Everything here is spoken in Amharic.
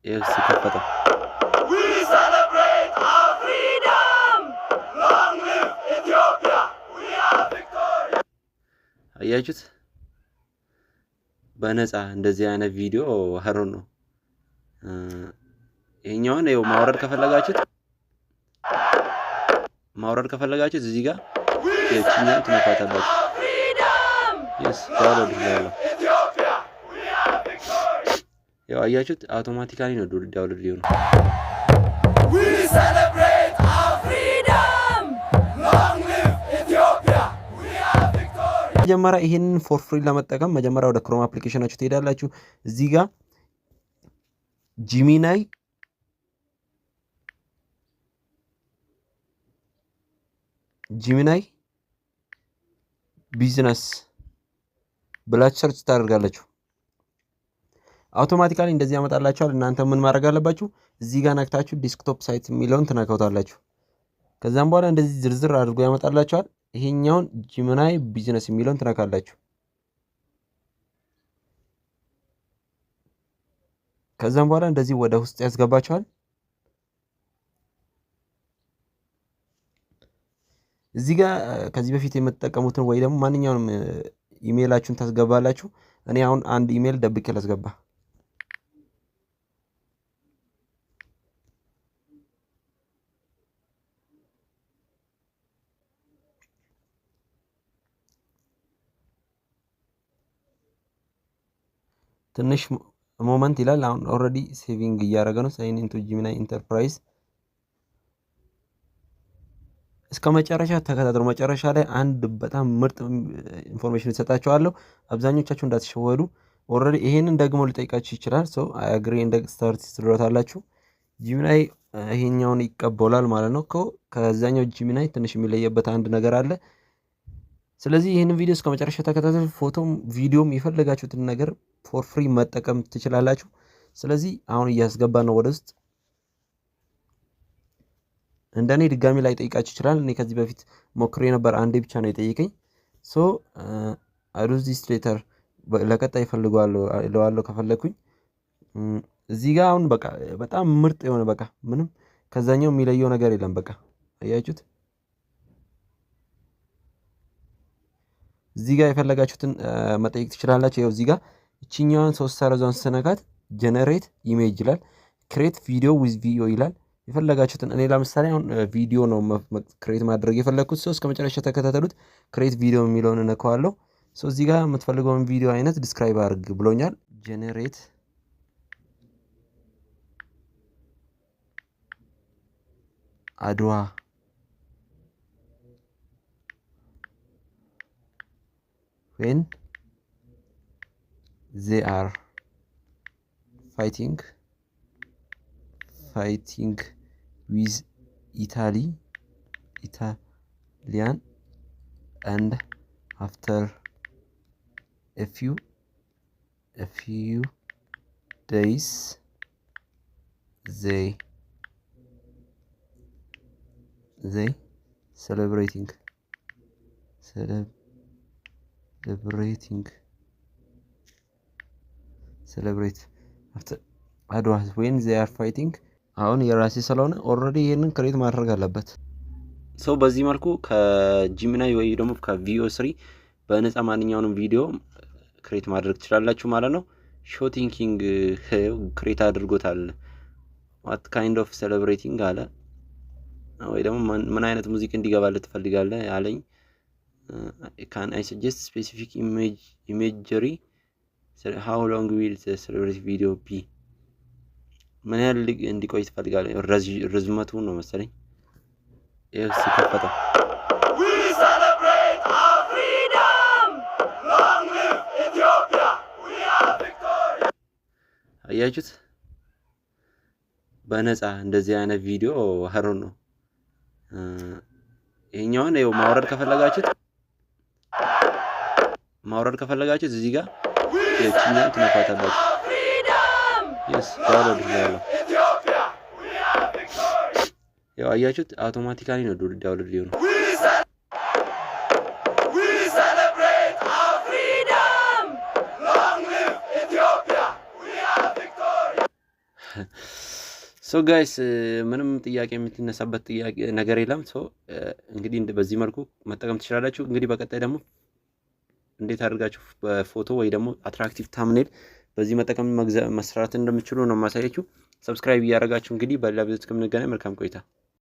ይኸው ሲከፈተው We celebrate our freedom! Long live Ethiopia! We are victorious! አያችሁት? በነፃ እንደዚህ አይነት ቪዲዮ ሀሮን ነው። ይሄኛውን ይኸው ማውረድ ከፈለጋችሁት እዚህ ጋር የቺኛውን ትነካታላችሁ። yes ዳውንሎድ ይላል። ያው አያችሁት? አውቶማቲካሊ ነው ዳውንሎድ ሊሆን። We celebrate our freedom! Long live Ethiopia! We are victorious! መጀመሪያ ይሄንን ፎር ፍሪ ለመጠቀም መጀመሪያ ወደ ክሮም አፕሊኬሽናችሁ ትሄዳላችሁ። እዚህ ጋር ጂሚናይ ቢዝነስ ብላችሁ ሰርች ታደርጋላችሁ። አውቶማቲካሊ እንደዚህ ያመጣላችኋል። እናንተ ምን ማድረግ አለባችሁ? እዚህ ጋር ነክታችሁ ዲስክቶፕ ሳይት የሚለውን ትነካውታላችሁ። ከዛም በኋላ እንደዚህ ዝርዝር አድርጎ ያመጣላችኋል። ይሄኛውን ጂሚናይ ቢዝነስ የሚለውን ትነካላችሁ። ከዛም በኋላ እንደዚህ ወደ ውስጥ ያስገባችኋል። እዚህ ጋር ከዚህ በፊት የምትጠቀሙትን ወይ ደግሞ ማንኛውንም ኢሜይላችሁን ታስገባላችሁ። እኔ አሁን አንድ ኢሜይል ደብቄ ላስገባ። ትንሽ ሞመንት ይላል። አሁን ኦልሬዲ ሴቪንግ እያደረገ ነው። ሳይን ኢንቱ ጂሚናይ ኢንተርፕራይዝ እስከ መጨረሻ ተከታተሉ። መጨረሻ ላይ አንድ በጣም ምርጥ ኢንፎርሜሽን እሰጣችኋለሁ። አብዛኞቻችሁ እንዳትሸወዱ። ኦልሬዲ ይሄንን ደግሞ ሊጠይቃችሁ ይችላል። ሶ አይ አግሪ እንደ ስታርት ትሉታላችሁ። ጂሚናይ ይሄኛውን ይቀበላል ማለት ነው። ከዛኛው ጂሚናይ ትንሽ የሚለየበት አንድ ነገር አለ። ስለዚህ ይህንን ቪዲዮ እስከ መጨረሻ ተከታተሉ። ፎቶም ቪዲዮም የፈለጋችሁትን ነገር ፎር ፍሪ መጠቀም ትችላላችሁ። ስለዚህ አሁን እያስገባ ነው ወደ ውስጥ። እንደኔ ድጋሚ ላይ ጠይቃችሁ ይችላል። እኔ ከዚህ በፊት ሞክሬ ነበር፣ አንዴ ብቻ ነው የጠየቀኝ። ሶ አዱስ ዲስ ሌተር ለቀጣይ እፈልገዋለሁ እለዋለሁ ከፈለኩኝ። እዚህ ጋር አሁን በቃ በጣም ምርጥ የሆነ በቃ ምንም ከዛኛው የሚለየው ነገር የለም። በቃ አያችሁት? እዚህ ጋር የፈለጋችሁትን መጠየቅ ትችላላችሁ። ይኸው እዚህ ጋር እቺኛዋን 3 ሰረዟን ስነካት ጀነሬት ኢሜጅ ይላል። ክሬት ቪዲዮ ዊዝ ቪዲዮ ይላል። የፈለጋችሁትን እኔ ለምሳሌ አሁን ቪዲዮ ነው ክሬት ማድረግ የፈለኩት። እስከ መጨረሻ ተከታተሉት። ክሬት ቪዲዮ የሚለውን እነካዋለሁ። እዚህ ጋር የምትፈልገውን ቪዲዮ አይነት ዲስክራይብ አድርግ ብሎኛል። ጀነሬት አድዋ when they are fighting with Italian and after a few days they celebrating after አድዋ when they are fighting። አሁን የራሴ ስለሆነ ኦልሬዲ ይሄንን ክሬት ማድረግ አለበት። ሰው በዚህ መልኩ ከጂሚናይ ወይ ደግሞ ከቪኦ 3 በነፃ ማንኛውንም ቪዲዮ ክሬት ማድረግ ትችላላችሁ ማለት ነው። ሾቲንግ ክሬት አድርጎታል። what kind of celebrating አለ ወይ ደግሞ ምን አይነት ሙዚቃ እንዲገባለት ትፈልጋለህ አለኝ። can I suggest specific imagery how long will the celebrate video be? ምን ያህል እንዲቆይ ትፈልጋለህ? ርዝመቱ ነው መሰለኝ። እሺ ከፈተው We celebrate our freedom! Long live Ethiopia! We are victorious! አያችሁት? በነፃ እንደዚህ አይነት ቪዲዮ ሀሮን ነው። ይሄኛውን ይኸው ማውረድ ከፈለጋችሁት እዚህ ጋር የቺኛውን ትነካታላችሁ። yes ዳውንሎድ ይላል። ያው አያችሁት? አውቶማቲካሊ ነው ዳውንሎድ ሊሆን። We celebrate our freedom! Long live Ethiopia! We are victorious! ሶ ጋይስ ምንም ጥያቄ የምትነሳበት ጥያቄ ነገር የለም። ሶ እንግዲህ በዚህ መልኩ መጠቀም ትችላላችሁ። እንግዲህ በቀጣይ ደግሞ እንዴት አድርጋችሁ በፎቶ ወይ ደግሞ አትራክቲቭ ታምኔል በዚህ መጠቀም መስራት እንደምትችሉ ነው ማሳያችሁ። ሰብስክራይብ እያደረጋችሁ እንግዲህ በሌላ ቪዲዮ እስከምንገናኝ መልካም ቆይታ